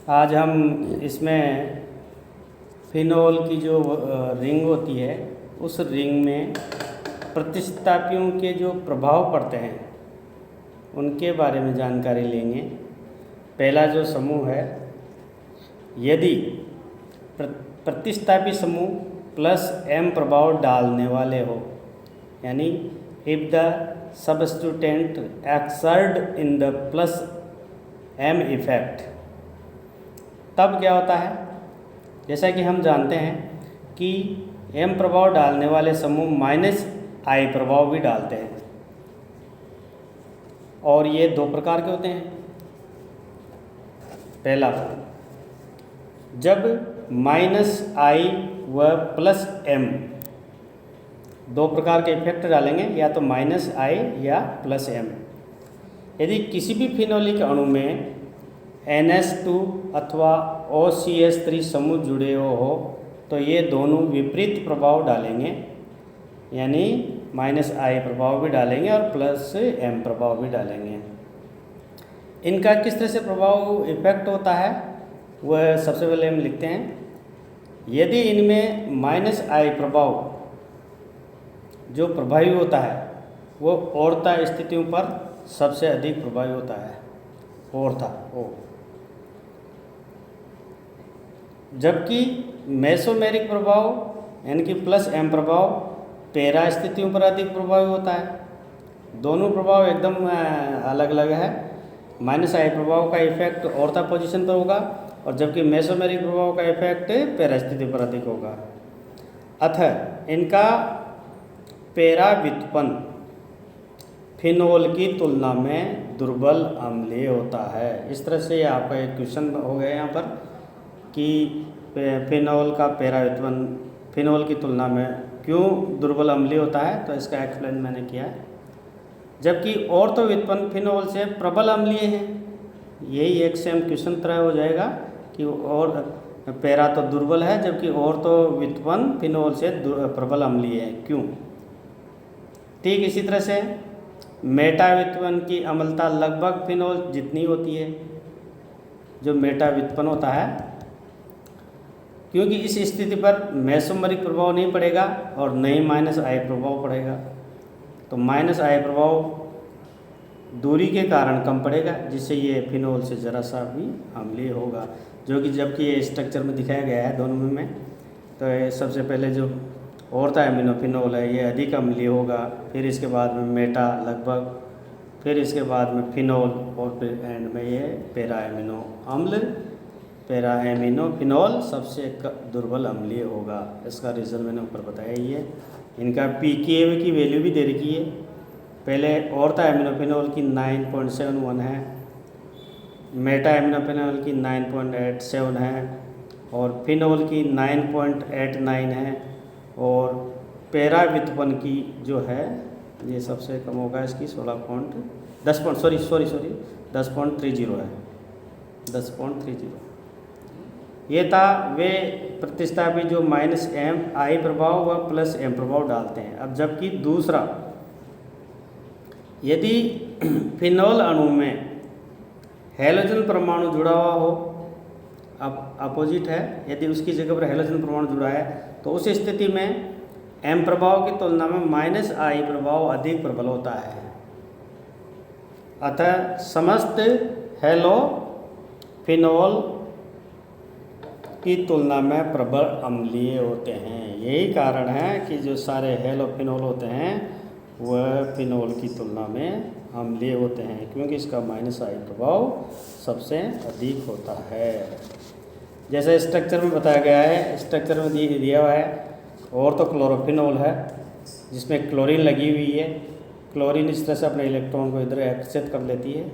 आज हम इसमें फिनोल की जो रिंग होती है उस रिंग में प्रतिस्थापियों के जो प्रभाव पड़ते हैं उनके बारे में जानकारी लेंगे। पहला जो समूह है, यदि प्रतिस्थापी समूह प्लस m प्रभाव डालने वाले हो, यानी if the substituent exert in the plus m effect, तब क्या होता है। जैसा कि हम जानते हैं कि m प्रभाव डालने वाले समूह माइनस i प्रभाव भी डालते हैं, और ये दो प्रकार के होते हैं। पहला, जब माइनस i व प्लस m दो प्रकार के इफेक्ट डालेंगे, या तो माइनस i या प्लस m। यदि किसी भी फिनोलिक अणु में NH2 अथवा OCH3 समूह जुड़े हो तो ये दोनों विपरीत प्रभाव डालेंगे, यानी माइनस i प्रभाव भी डालेंगे और प्लस m प्रभाव भी डालेंगे। इनका किस तरह से प्रभाव इफेक्ट होता है वह सबसे पहले हम लिखते हैं। यदि इनमें माइनस i प्रभाव जो प्रभावी होता है वो औरता स्थितियों पर सबसे अधिक प्रभावी होता है, औरता ओ, जबकि मेसोमेरिक प्रभाव यानी कि प्लस m प्रभाव पैरा स्थितियों पर अधिक प्रभावी होता है। दोनों प्रभाव एकदम अलग अलग है। माइनस i प्रभाव का इफेक्ट औरता पोजीशन पर होगा, और जबकि मेसोमेरिक प्रभाव का इफेक्ट पैरा स्थिति पर अधिक होगा। अतः इनका पैरा व्युत्पन्न फिनोल की तुलना में दुर्बल अम्लीय होता है। इस तरह से आपका एक क्वेश्चन हो गया यहाँ पर कि फिनोल का पैरा व्युत्पन्न फिनोल की तुलना में क्यों दुर्बल अम्लीय होता है, तो इसका एक्सप्लेन मैंने किया है। जबकि ऑर्थो व्युत्पन्न फिनोल से प्रबल अम्लीय है। यही एक सेम क्वेश्चन तरह हो जाएगा कि और पैरा तो दुर्बल है, जबकि ऑर्थो व्युत्पन्न फिनोल से प्रबल अम्लीय है, क्यों। ठीक इसी तरह से मेटा व्युत्पन्न की अम्लता लगभग फिनोल जितनी होती है, जो मेटा व्युत्पन्न होता है, क्योंकि इस स्थिति पर मेसोमेरिक प्रभाव नहीं पड़ेगा और न ही माइनस i प्रभाव पड़ेगा। तो माइनस i प्रभाव दूरी के कारण कम पड़ेगा, जिससे ये फिनोल से ज़रा सा भी अम्लीय होगा, जो कि जबकि ये स्ट्रक्चर में दिखाया गया है दोनों में। तो ये सबसे पहले जो औरता एमिनोफिनोल है ये अधिक अम्लीय होगा, फिर इसके बाद में मेटा लगभग, फिर इसके बाद में फिनोल, और फिर एंड में ये पैरा एमिनो अम्ल, पैरा एमिनोफिनोल सबसे दुर्बल अम्लीय होगा। इसका रीज़न मैंने ऊपर बताया ही है। इनका pKa की वैल्यू भी दे रखी है। पहले औरता एमिनोफिनोल की 9.71 है, मेटा एमिनोफिनोल की 9.87 है, और फिनोल की 9.89 है, और पैरा व्युत्पन्न की जो है ये सबसे कम होगा, इसकी 10.30 है, 10.30। ये था वे प्रतिस्थापी जो माइनस i प्रभाव व प्लस m प्रभाव डालते हैं। अब जबकि दूसरा, यदि फिनोल अणु में हैलोजन परमाणु जुड़ा हुआ हो, अब अपोजिट है, यदि उसकी जगह पर हैलोजन परमाणु जुड़ा है तो उस स्थिति में m प्रभाव की तुलना में माइनस i प्रभाव अधिक प्रबल होता है। अतः समस्त हेलो फिनोल की तुलना में प्रबल अम्लीय होते हैं। यही कारण है कि जो सारे हेलोफिनोल होते हैं वह फिनोल की तुलना में अम्लीय होते हैं, क्योंकि इसका माइनस i प्रभाव सबसे अधिक होता है। जैसे स्ट्रक्चर में बताया गया है, स्ट्रक्चर में दिया हुआ है और तो क्लोरोफिनोल है जिसमें क्लोरीन लगी हुई है। क्लोरीन इस तरह से अपने इलेक्ट्रॉन को इधर आकर्षित कर लेती है,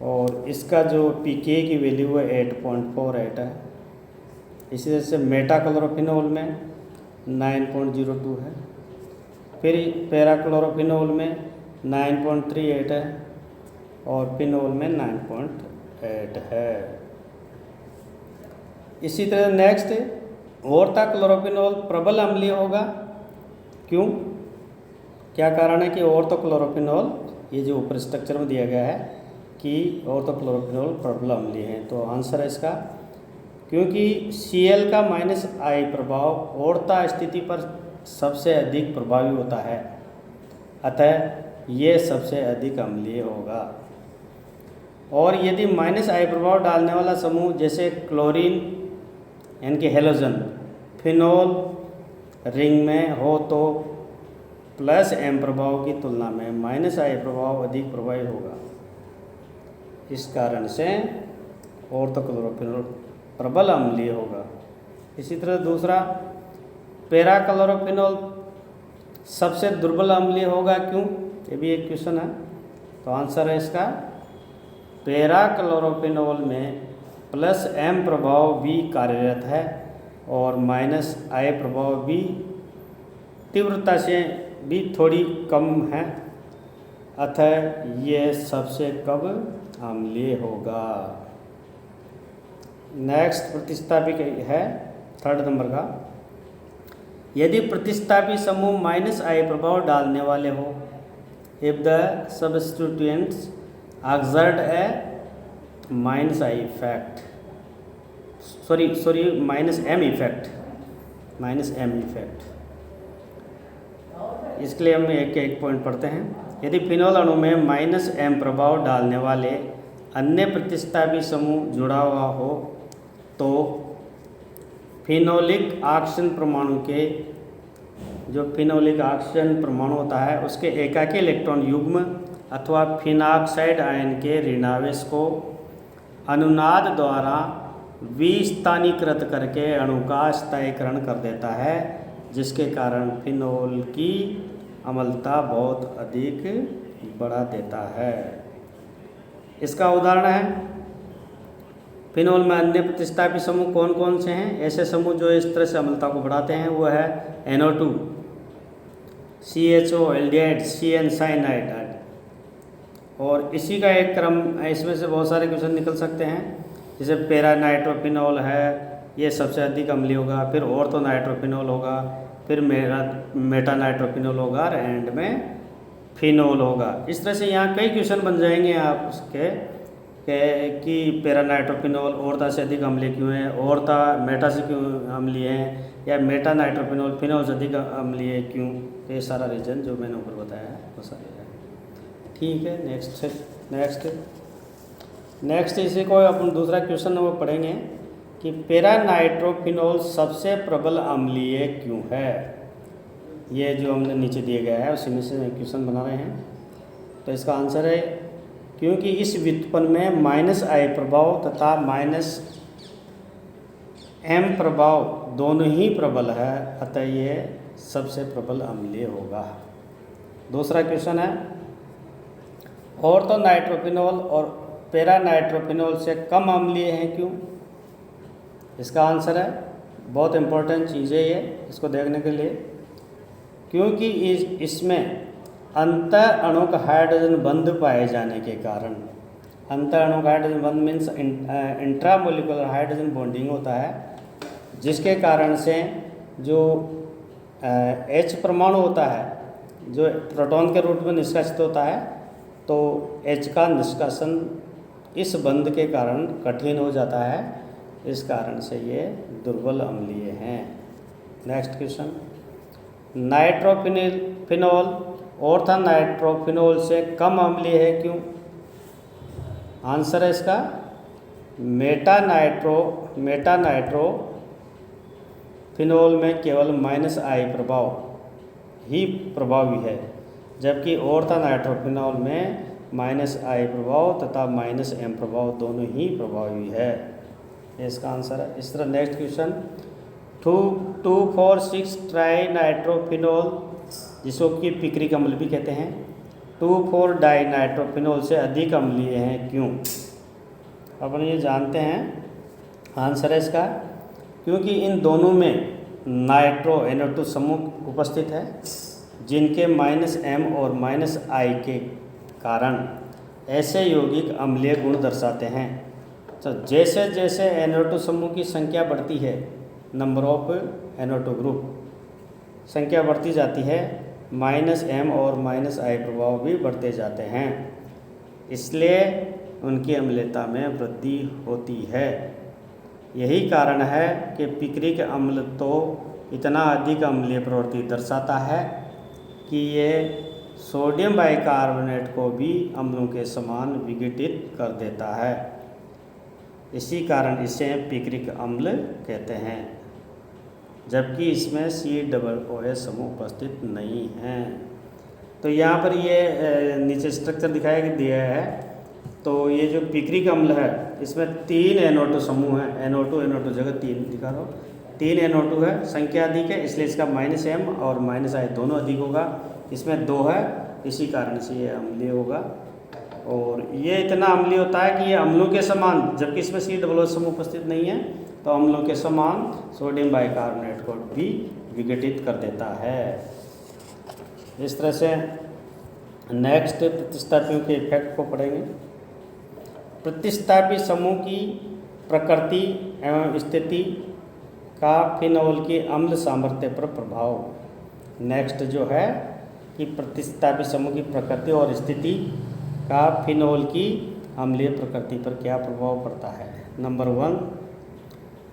और इसका जो pKa की वैल्यू है 8.48 है। इसी तरह से मेटा क्लोरोफिनोल में 9.02 है, फिर पैरा क्लोरोफिनोल में 9.38 है, और फिनोल में 9.8 है। इसी तरह नेक्स्ट औरता क्लोरोफिनोल प्रबल अम्लीय होगा, क्यों, क्या कारण है कि ऑर्थो क्लोरोफिनोल ये जो ऊपर स्ट्रक्चर में दिया गया है कि ऑर्थोक्लोरोफिनोल प्रबल अम्लीय हैं। तो आंसर है इसका, क्योंकि Cl का -I प्रभाव औरता स्थिति पर सबसे अधिक प्रभावी होता है, अतः ये सबसे अधिक अम्लीय होगा। और यदि -I प्रभाव डालने वाला समूह जैसे क्लोरीन यानी कि हेलोजन फिनोल रिंग में हो तो +M प्रभाव की तुलना में -I प्रभाव अधिक प्रभावी होगा। इस कारण से ऑर्थोक्लोरोफिनोल प्रबल अम्लीय होगा। इसी तरह दूसरा, पैराक्लोरोफिनोल सबसे दुर्बल अम्लीय होगा क्यों? ये भी एक क्वेश्चन है। तो आंसर है इसका, पैराक्लोरोफिनोल में +M प्रभाव भी कार्यरत है और -I प्रभाव भी तीव्रता से भी थोड़ी कम है, अतः ये सबसे कम अम्लीय होगा। नेक्स्ट प्रतिस्थापी है 3rd नंबर का, यदि प्रतिस्थापी समूह -I प्रभाव डालने वाले हो, if the substituents exert a -I effect, -M effect, इसके लिए हम एक पॉइंट पढ़ते हैं। यदि फिनोल अणु में -M प्रभाव डालने वाले अन्य प्रतिस्थापी समूह जुड़ा हुआ हो तो फिनोलिक ऑक्सीजन परमाणु के, जो फिनोलिक ऑक्सीजन परमाणु होता है उसके एकाकी इलेक्ट्रॉन युग्म अथवा फिनॉक्साइड आयन के ऋणावेश को अनुनाद द्वारा विस्थानीकृत करके अणु का स्थायीकरण कर देता है, जिसके कारण फिनोल की अम्लता बहुत अधिक बढ़ा देता है। इसका उदाहरण है, फिनोल में अन्य प्रतिस्थापी समूह कौन कौन से हैं? ऐसे समूह जो इस तरह से अम्लता को बढ़ाते हैं वो है NO2, CHO aldehyde, CN cyanide. और इसी का एक क्रम, इसमें से बहुत सारे क्वेश्चन निकल सकते हैं, जैसे पैरानाइट्रोफिनोल है, ये सबसे अधिक अम्लीय होगा, फिर ऑर्थोनाइट्रोफिनोल होगा, फिर मेटानाइट्रोफिनोल होगा और एंड में फिनोल होगा। इस तरह से यहाँ कई क्वेश्चन बन जाएंगे आप उसके कि पैरानाइट्रोफिनोल औरता से अधिक अम्लीय क्यों है, औरता मेटा से क्यों अम्लीय है, या मेटानाइट्रोफिनोल फिनोल से अधिक अम्लीय क्यों। तो ये सारा रीजन जो मैंने ऊपर बताया है वो सारे है। ठीक है, नेक्स्ट इसी को अपन दूसरा क्वेश्चन वो पढ़ेंगे कि पैरानाइट्रोफिनोल सबसे प्रबल अम्लीय क्यों है। ये जो हमने नीचे दिए गया है उसी में से क्वेश्चन बना रहे हैं। तो इसका आंसर है, क्योंकि इस व्युत्पन्न में -I प्रभाव तथा -M प्रभाव दोनों ही प्रबल है, अतः ये सबसे प्रबल अम्लीय होगा। दूसरा क्वेश्चन है, ऑर्थोनाइट्रोफिनोल और पैरानाइट्रोफिनोल से कम अम्लीय हैं क्यों। इसका आंसर है, बहुत इम्पोर्टेंट चीज़ है ये, इसको देखने के लिए, क्योंकि इसमें अंतर अणुक हाइड्रोजन बंध पाए जाने के कारण, अंतर अणुक हाइड्रोजन बंध मीन्स इंट्रामोलिकुलर हाइड्रोजन बॉन्डिंग होता है, जिसके कारण से जो H परमाणु होता है जो प्रोटॉन के रूप में निष्कासित होता है, तो H का निष्कासन इस बंध के कारण कठिन हो जाता है, इस कारण से ये दुर्बल अम्लीय हैं। नेक्स्ट क्वेश्चन, नाइट्रोफिनोल ऑर्थोनाइट्रोफिनोल से कम अम्लीय है क्यों। आंसर है इसका, मेटानाइट्रोफिनोल में केवल -I प्रभाव ही प्रभावी है, जबकि ऑर्थोनाइट्रोफिनोल में -I प्रभाव तथा -M प्रभाव दोनों ही प्रभावी है। इसका आंसर है। इस तरह नेक्स्ट क्वेश्चन, 2,4,6 ट्राइनाइट्रोफिनोल, जिसको कि पिक्रिक अम्ल भी कहते हैं, 2,4 डाइनाइट्रोफिनोल से अधिक अम्लीय हैं क्यों। अपन ये जानते हैं, आंसर है इसका, क्योंकि इन दोनों में नाइट्रो NO2 समूह उपस्थित है, जिनके -M और -I के कारण ऐसे यौगिक अम्लीय गुण दर्शाते हैं। तो जैसे जैसे NO2 समूह की संख्या बढ़ती है, नंबर ऑफ NO2 ग्रुप संख्या बढ़ती जाती है, -M और -I प्रभाव भी बढ़ते जाते हैं। इसलिए उनकी अम्लता में वृद्धि होती है। यही कारण है कि पिक्रिक अम्ल तो इतना अधिक अम्लीय प्रवृत्ति दर्शाता है कि ये सोडियम बाइकार्बोनेट को भी अम्लों के समान विघटित कर देता है। इसी कारण इसे पिक्रिक अम्ल कहते हैं, जबकि इसमें COOH समूह उपस्थित नहीं है। तो यहाँ पर ये नीचे स्ट्रक्चर दिखाया दिया है। तो ये जो पिक्रिक अम्ल है इसमें 3 NO2 समूह हैं। NO2 जगह 3 दिखा रहा हूँ, 3 NO2 है, संख्या अधिक है इसलिए इसका -M और -I दोनों अधिक होगा। इसमें 2 है, इसी कारण से ये अम्लीय होगा। और ये इतना अम्लीय होता है कि ये अम्लों के समान, जबकि इसमें COOH समूह उपस्थित नहीं है, तो अम्लों के समान सोडियम बाइकार्बोनेट को भी विघटित कर देता है। इस तरह से नेक्स्ट प्रतिस्थापियों के इफेक्ट को पढ़ेंगे। प्रतिस्थापी समूह की प्रकृति एवं स्थिति का फिनोल की अम्ल सामर्थ्य पर प्रभाव। नेक्स्ट जो है कि प्रतिस्थापी समूह की प्रकृति और स्थिति का फिनोल की अम्लीय प्रकृति पर क्या प्रभाव पड़ता है। नंबर 1,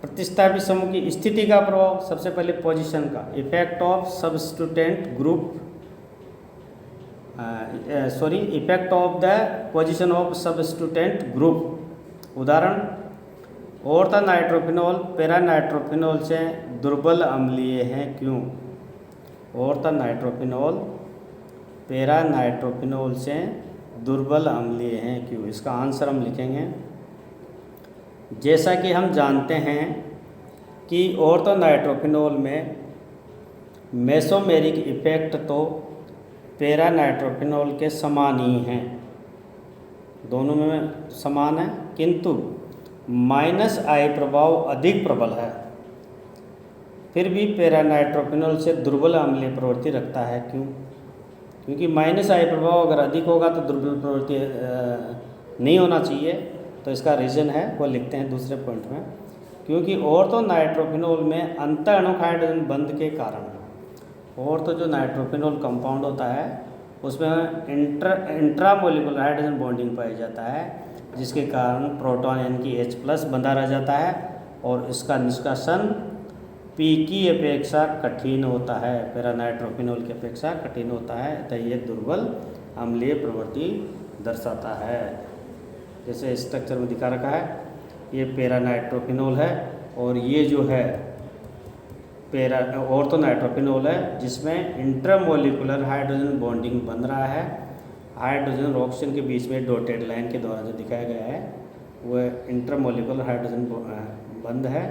प्रतिस्थापी समूह की स्थिति का प्रभाव। सबसे पहले पोजीशन का, effect of substituent group, effect of the position of substituent group. उदाहरण, ऑर्था नाइट्रोफिनॉल पैरा नाइट्रोफिनॉल से दुर्बल अम्लीय हैं, क्यों। ऑर्था नाइट्रोफिनॉल पैरा नाइट्रोफिनॉल से दुर्बल अम्लीय हैं, क्यों। इसका आंसर हम लिखेंगे, जैसा कि हम जानते हैं कि ऑर्था नाइट्रोफिनॉल में मेसोमेरिक इफेक्ट तो पैरा नाइट्रोफिनॉल के समान ही हैं, दोनों में समान है, किंतु -I प्रभाव अधिक प्रबल है। फिर भी पैरा नाइट्रोफिनॉल से दुर्बल अम्लीय प्रवृत्ति रखता है, क्यों। क्योंकि -I प्रभाव अगर अधिक होगा तो दुर्बल प्रवृत्ति नहीं होना चाहिए। तो इसका रीज़न है वो लिखते हैं दूसरे पॉइंट में, क्योंकि ऑर्थो नाइट्रोफिनॉल में अंत अणुक हाइड्रोजन बंध के कारण, ऑर्थो जो नाइट्रोफिनॉल कंपाउंड होता है उसमें इंट्रामोलिकुलर हाइड्रोजन बॉन्डिंग पाया जाता है, जिसके कारण प्रोटॉन यानी कि H+ बंधा रह जाता है और इसका निष्कासन P की अपेक्षा कठिन होता है, पैरा नाइट्रोफिनॉल की अपेक्षा कठिन होता है, अतः ये दुर्बल अम्लीय प्रवृत्ति दर्शाता है। जैसे स्ट्रक्चर में दिखा रखा है, ये पैरा नाइट्रोफिनॉल है और ये जो है पैरा ऑर्थो नाइट्रोफिनॉल है, जिसमें इंटरमोलिकुलर हाइड्रोजन बॉन्डिंग बन रहा है। हाइड्रोजन और ऑक्सीजन के बीच में डॉटेड लाइन के द्वारा जो दिखाया गया है वह इंटरमोलिकुलर हाइड्रोजन बंध है।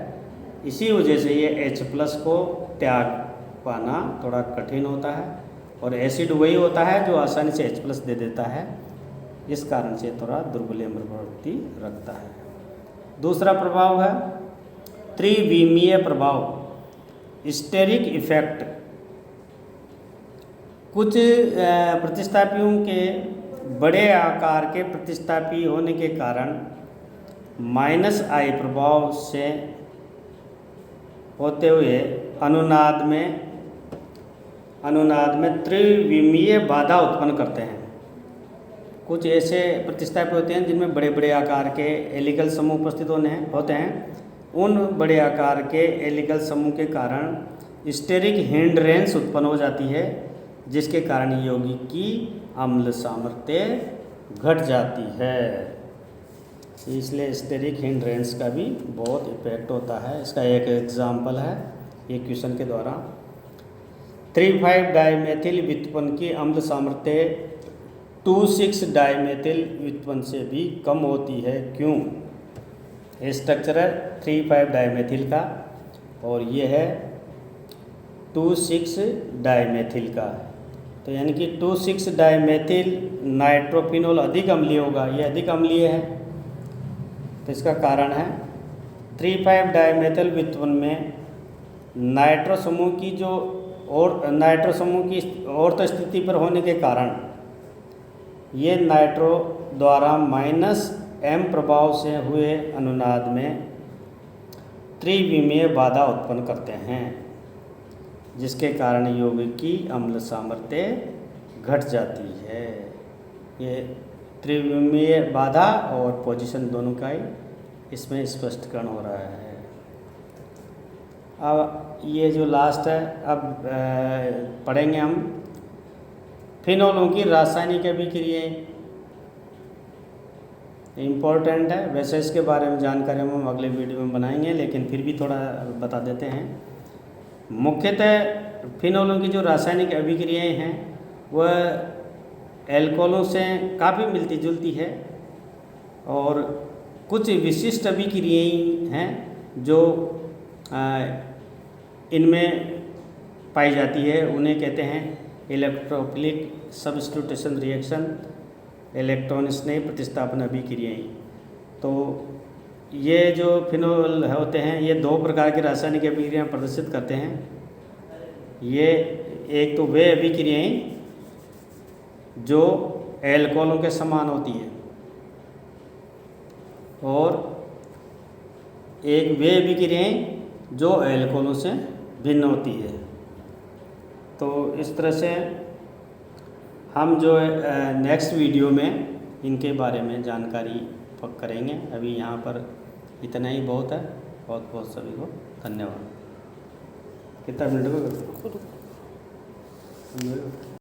इसी वजह से ये H+ को त्याग पाना थोड़ा कठिन होता है और एसिड वही होता है जो आसानी से H+ दे देता है, इस कारण से थोड़ा दुर्बल प्रवृत्ति रखता है। दूसरा प्रभाव है त्रिविमीय प्रभाव, स्टेरिक इफेक्ट। कुछ प्रतिस्थापियों के बड़े आकार के प्रतिस्थापी होने के कारण -I प्रभाव से होते हुए अनुनाद में त्रिविमीय बाधा उत्पन्न करते हैं। कुछ ऐसे प्रतिस्थापी होते हैं जिनमें बड़े बड़े आकार के हेलिकल समूह उपस्थित होते हैं। उन बड़े आकार के हेलिकल समूह के कारण स्टेरिक हिंड्रेंस उत्पन्न हो जाती है, जिसके कारण यौगिक की अम्ल सामर्थ्य घट जाती है। इसलिए स्टेरिक हिंड्रेंस का भी बहुत इफेक्ट होता है। इसका एक एग्जाम्पल है ये क्वेश्चन के द्वारा, 3,5-डाइमेथिल व्युत्पन्न की अम्ल सामर्थ्य 2,6-डाइमेथिल व्युत्पन्न से भी कम होती है, क्यों। ये स्ट्रक्चर है 3,5-डाइमेथिल का और ये है 2,6-डाइमेथिल का। तो यानी कि 2,6-डाइमेथिल नाइट्रोफिनॉल अधिक अम्लीय होगा, ये अधिक अम्लीय है। तो इसका कारण है 3,5-डाइमेथिल व्युत्पन्न में नाइट्रो समूह की ऑर्थो स्थिति पर होने के कारण ये नाइट्रो द्वारा -M प्रभाव से हुए अनुनाद में त्रिविमीय बाधा उत्पन्न करते हैं, जिसके कारण यौगिक की अम्ल सामर्थ्य घट जाती है। ये त्रिविमीय बाधा और पोजीशन दोनों का ही इसमें स्पष्टीकरण हो रहा है। अब ये जो लास्ट है, अब पढ़ेंगे हम फिनोलों की रासायनिक अभिक्रियाएं। इम्पोर्टेंट है, वैसे इसके बारे में जानकारी हम अगले वीडियो में बनाएंगे, लेकिन फिर भी थोड़ा बता देते हैं। मुख्यतः फिनोलों की जो रासायनिक अभिक्रियाएं हैं वह एल्कोहलों से काफ़ी मिलती जुलती है, और कुछ विशिष्ट अभिक्रियाएं हैं जो इनमें पाई जाती है। उन्हें कहते हैं इलेक्ट्रोफिलिक सब्स्टिट्यूशन रिएक्शन, इलेक्ट्रॉन स्नेह प्रतिस्थापन अभिक्रियाएं। तो ये जो फिनोल होते हैं ये दो प्रकार की रासायनिक अभिक्रियाएं प्रदर्शित करते हैं। ये एक तो वे अभिक्रियाएं जो एल्कोहलों के समान होती है, और एक वे अभिक्रियाएं जो एल्कोहलों से भिन्न होती है। तो इस तरह से हम जो नेक्स्ट वीडियो में इनके बारे में जानकारी करेंगे। अभी यहाँ पर इतना ही बहुत है। बहुत बहुत सभी को धन्यवाद। कितना मिनट हो गया?